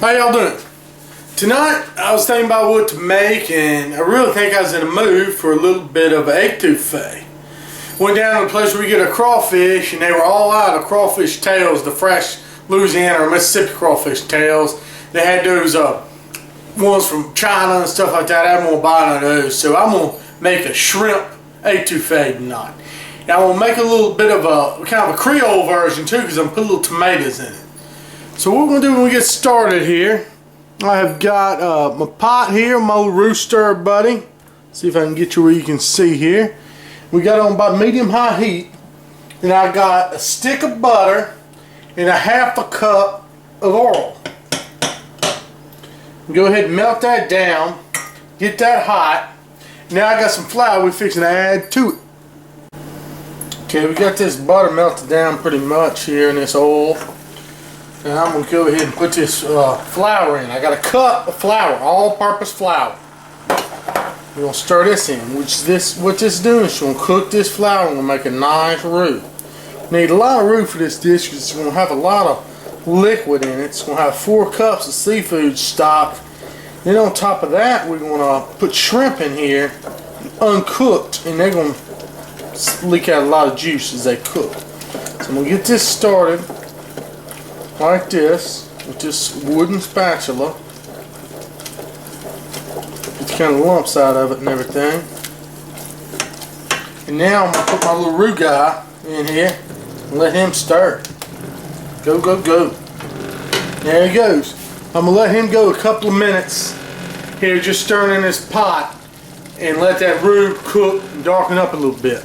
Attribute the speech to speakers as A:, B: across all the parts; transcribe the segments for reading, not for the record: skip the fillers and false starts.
A: How y'all doing? Tonight I was thinking about what to make, and I really think I was in a mood for a little bit of etouffee. Went down to the place where we get our crawfish, and they were all out of crawfish tails, the fresh Louisiana or Mississippi crawfish tails. They had those ones from China and stuff like that. I'm gonna buy none of those, so I'm gonna make a shrimp etouffee tonight. And I'm gonna make a little bit of a kind of a creole version too, because I'm gonna put little tomatoes in it. So what we're going to do when we get started here, I have got my pot here, my little rooster buddy. See if I can get you where you can see here. We got it on about medium-high heat. And I got a stick of butter and a half a cup of oil. Go ahead and melt that down. Get that hot. Now I got some flour we're fixing to add to it. Okay, we got this butter melted down pretty much here in this oil. And I'm going to go ahead and put this flour in. I got a cup of flour, all-purpose flour. We're going to stir this in. What this is doing is going to cook this flour and we'll make a nice roux. Need a lot of roux for this dish because it's going to have a lot of liquid in it. It's going to have 4 cups of seafood stock. Then on top of that, we're going to put shrimp in here, uncooked, and they're going to leak out a lot of juice as they cook. So I'm going to get this started like this with this wooden spatula. Get the kind of lumps out of it and everything. And now I'm going to put my little roux guy in here and let him stir. Go, go, go. There he goes. I'm going to let him go a couple of minutes here, just stirring in this pot, and let that roux cook and darken up a little bit.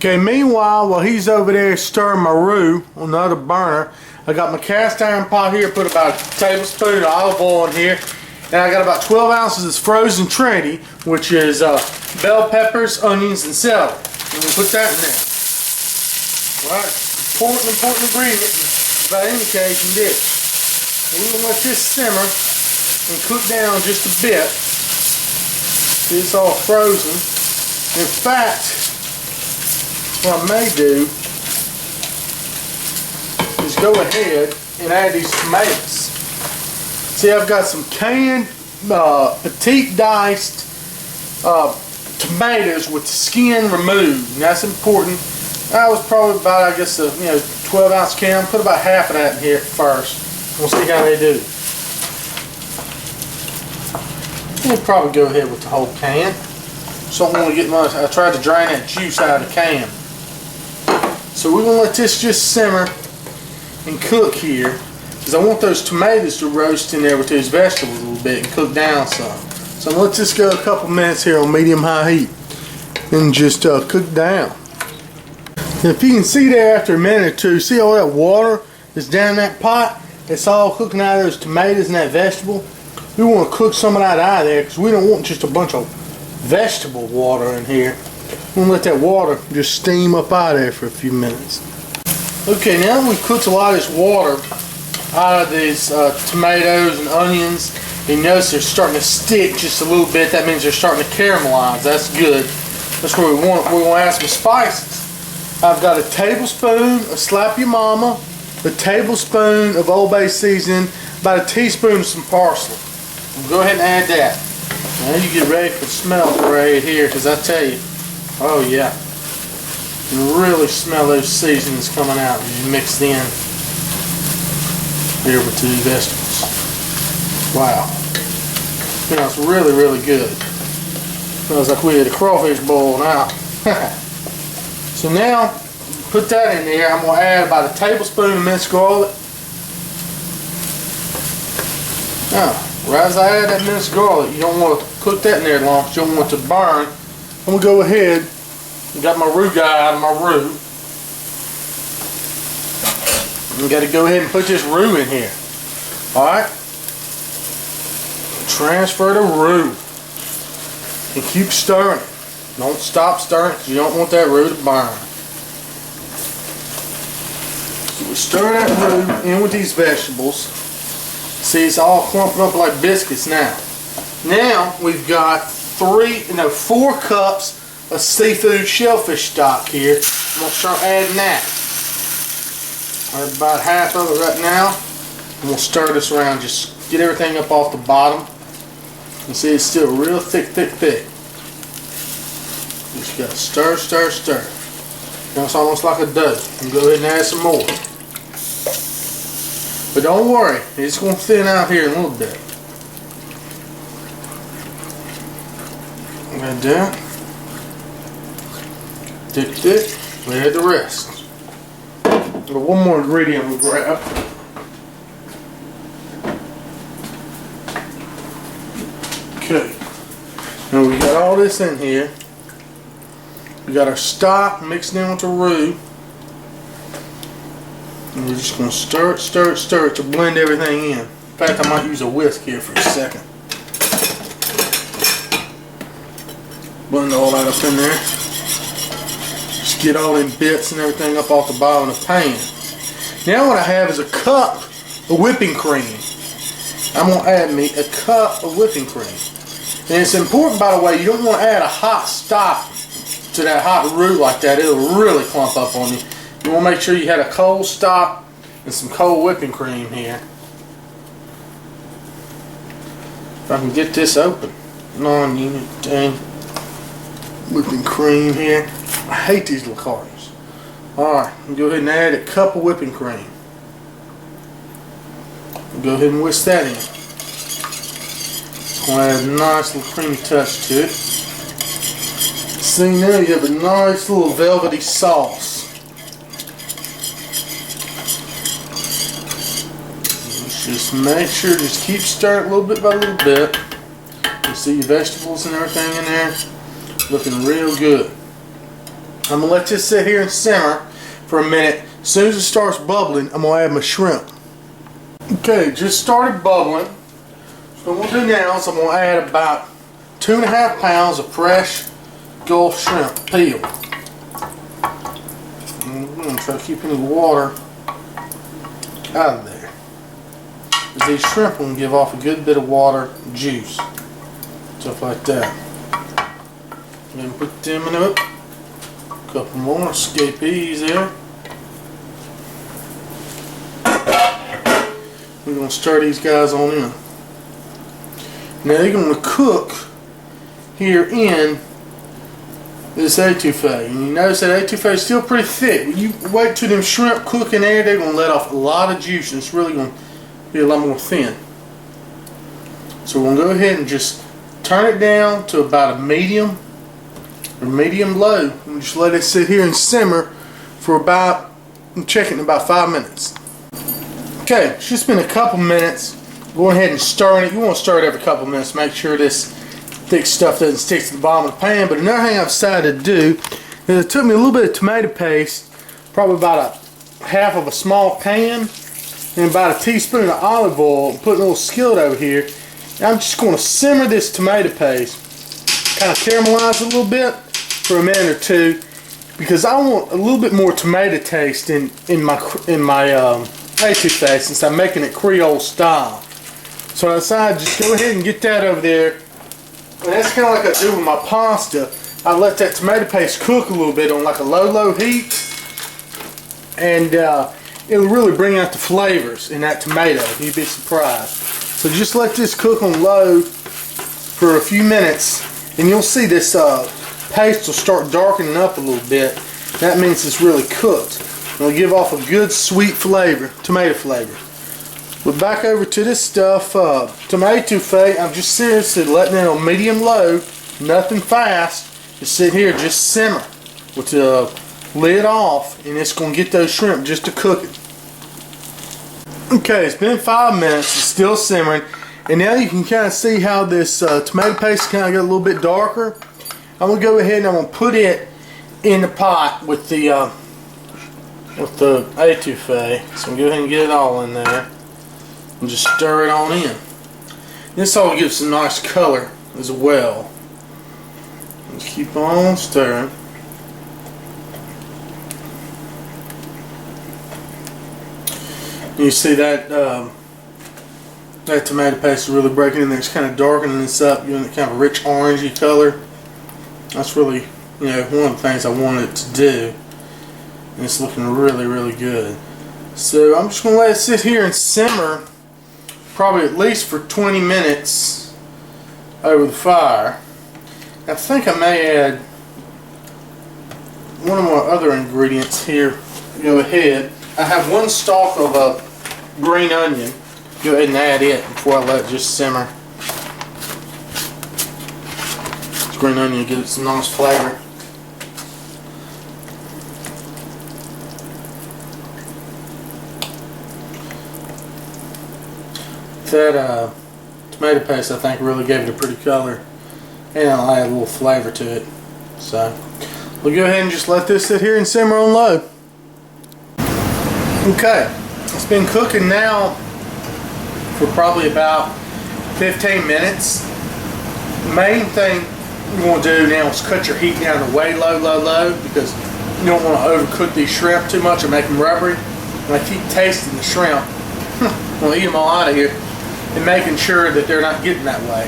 A: Okay, meanwhile, while he's over there stirring my roux on the other burner, I got my cast iron pot here, put about a tablespoon of olive oil in here, and I got about 12 ounces of frozen Trinity, which is bell peppers, onions, and celery. And we'll put that in there. Alright, important ingredient about any Cajun dish. We're going to let this simmer and cook down just a bit. See, it's all frozen. In fact, what I may do is go ahead and add these tomatoes. See, I've got some canned, petite diced tomatoes with the skin removed. And that's important. That was probably about, I guess, a 12-ounce can. Put about half of that in here first. We'll see how they do. We'll probably go ahead with the whole can. So I don't want to get much. I tried to drain that juice out of the can. So we're going to let this just simmer and cook here, because I want those tomatoes to roast in there with those vegetables a little bit and cook down some. So I'm going to let this go a couple minutes here on medium-high heat and just cook down. And if you can see there after a minute or two, see all that water that's down in that pot? It's all cooking out of those tomatoes and that vegetable. We want to cook some of that out of there because we don't want just a bunch of vegetable water in here. We're going to let that water just steam up out of there for a few minutes. Okay, now that we've cooked a lot of this water out of these tomatoes and onions, you notice they're starting to stick just a little bit. That means they're starting to caramelize. That's good. That's where we want it. We're going to add some spices. I've got a tablespoon of Slap Your Mama, a tablespoon of Old Bay seasoning, about a teaspoon of some parsley. We'll go ahead and add that. Now you get ready for the smell right here, because I tell you, oh yeah, you can really smell those seasonings coming out as you mix in here with the vegetables. Wow. Smells really, really good. Smells like we had a crawfish boil now. So now, put that in there. I'm going to add about a tablespoon of minced garlic. Now, right as I add that minced garlic, you don't want to cook that in there long because you don't want it to burn. I'm going to go ahead and got my roux guy out of my roux. You got to go ahead and put this roux in here. Alright? Transfer the roux. And keep stirring. Don't stop stirring because you don't want that roux to burn. So we stir that roux in with these vegetables. See, it's all clumping up like biscuits now. Now we've got 4 cups of seafood shellfish stock here. I'm going to start adding that. Add about half of it right now. And we'll stir this around, just get everything up off the bottom. You see it's still real thick. Just gotta stir. Now it's almost like a dough. You go ahead and add some more. But don't worry, it's gonna thin out here in a little bit. Like that. Thick. We add the rest. But one more ingredient we'll grab. Okay. Now we got all this in here. We got our stock mixed in with the roux. And we're just going to stir it to blend everything in. In fact, I might use a whisk here for a second. Blend all that up in there. Just get all them bits and everything up off the bottom of the pan. Now what I have is a cup of whipping cream. I'm going to add me a cup of whipping cream. And it's important, by the way, you don't want to add a hot stock to that hot roux like that. It'll really clump up on you. You want to make sure you had a cold stock and some cold whipping cream here. If I can get this open. Non-unit thing. Whipping cream here. I hate these little cartons. Alright, go ahead and add a cup of whipping cream. Go ahead and whisk that in. It's going to add a nice little creamy touch to it. See, now you have a nice little velvety sauce. Just make sure, just keep stirring little bit by little bit. You see your vegetables and everything in there looking real good. I'm going to let this sit here and simmer for a minute. As soon as it starts bubbling, I'm going to add my shrimp. Okay, just started bubbling. So what I'm going to do now is I'm going to add about 2.5 pounds of fresh Gulf shrimp peel. I'm going to try to keep any water out of there. Because these shrimp will give off a good bit of water juice. Stuff like that. Then put them in up. A couple more escapees there. We're going to stir these guys on in. Now they're going to cook here in this etouffee. And you notice that etouffee is still pretty thick. When you wait till them shrimp cook in there, they're going to let off a lot of juice and it's really going to be a lot more thin. So we're going to go ahead and just turn it down to about a medium or medium low and just let it sit here and simmer for about, check it in about 5 minutes. Okay, it's just been a couple minutes. Go ahead and stir it. You want to stir it every couple minutes. Make sure this thick stuff doesn't stick to the bottom of the pan. But another thing I've decided to do is it took me a little bit of tomato paste, probably about a half of a small can, and about a teaspoon of olive oil, and put a little skillet over here. And I'm just going to simmer this tomato paste, kind of caramelize it a little bit for a minute or two, because I want a little bit more tomato taste in my etouffee, since I'm making it Creole style. So I decided just go ahead and get that over there. And that's kind of like I do with my pasta. I let that tomato paste cook a little bit on like a low heat, and it'll really bring out the flavors in that tomato. You'd be surprised. So just let this cook on low for a few minutes, and you'll see this paste will start darkening up a little bit. That means it's really cooked. It'll give off a good sweet flavor, tomato flavor. But back over to this stuff, tomato etouffee, I'm just seriously letting it on medium low, nothing fast. Just sit here, just simmer with the lid off, and it's going to get those shrimp just to cooking. Okay, it's been 5 minutes, it's still simmering, and now you can kind of see how this tomato paste kind of got a little bit darker. I'm going to go ahead and I'm going to put it in the pot with the etouffee. So I'm going to go ahead and get it all in there and just stir it on in. This all gives some nice color as well. Just keep on stirring. You see that that tomato paste is really breaking in there. It's kind of darkening this up, giving it kind of a rich orangey color. That's really, one of the things I wanted it to do. And it's looking really good. So I'm just going to let it sit here and simmer probably at least for 20 minutes over the fire. I think I may add one of my other ingredients here. Go ahead. I have 1 stalk of a green onion. Go ahead and add it before I let it just simmer. This green onion gives it some nice flavor. That tomato paste, I think, really gave it a pretty color, and I'll add a little flavor to it. So we'll go ahead and just let this sit here and simmer on low. Okay, it's been cooking now for probably about 15 minutes. The main thing you want to do now is cut your heat down to way low, because you don't want to overcook these shrimp too much or make them rubbery. And I keep tasting the shrimp. I'm going to eat them all out of here, and making sure that they're not getting that way.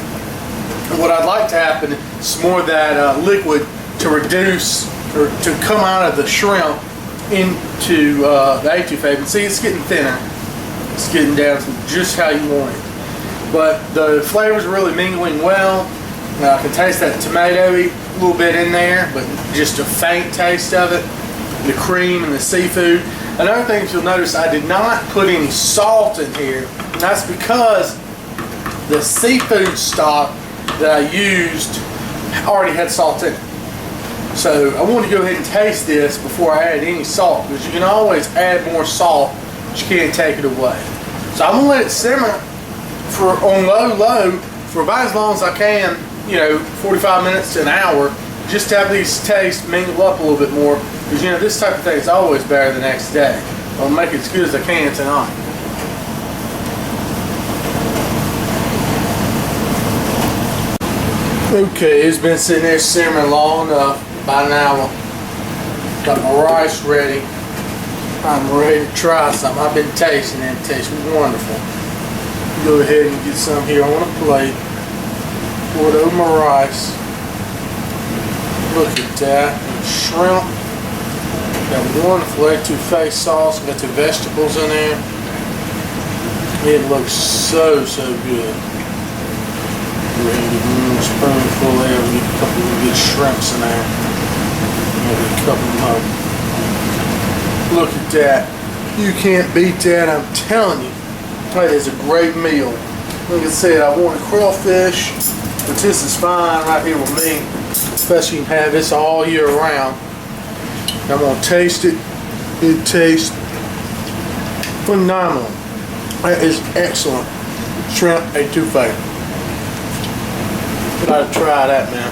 A: And what I'd like to happen is more of that liquid to reduce or to come out of the shrimp into the etouffee. And see, it's getting thinner. It's getting down to just how you want it. But the flavors are really mingling well. I can taste that tomato-y a little bit in there, but just a faint taste of it. The cream and the seafood. Another thing you'll notice, I did not put any salt in here. And that's because the seafood stock that I used already had salt in it. So I wanted to go ahead and taste this before I add any salt, because you can always add more salt, but you can't take it away. So I'm gonna let it simmer for on low for about as long as I can, 45 minutes to an hour, just to have these tastes mingle up a little bit more, because this type of thing is always better the next day. I'll make it as good as I can tonight. Okay, it's been sitting there simmering long enough, about an hour. Got my rice ready. I'm ready to try some. I've been tasting it. It tastes wonderful. Go ahead and get some here on a plate. Pour it over my rice. Look at that. Shrimp. Got wonderful etouffee sauce. Got the vegetables in there. It looks so good. Ready to give a spoonful there. We get a couple of good shrimps in there. Maybe a couple more. Look at that. You can't beat that, I'm telling you. That is a great meal. Like I said, I wanted creole fish, but this is fine right here with me. Especially you can have this all year round. I'm going to taste it. It tastes phenomenal. That is excellent shrimp etouffee. Gotta try that, man.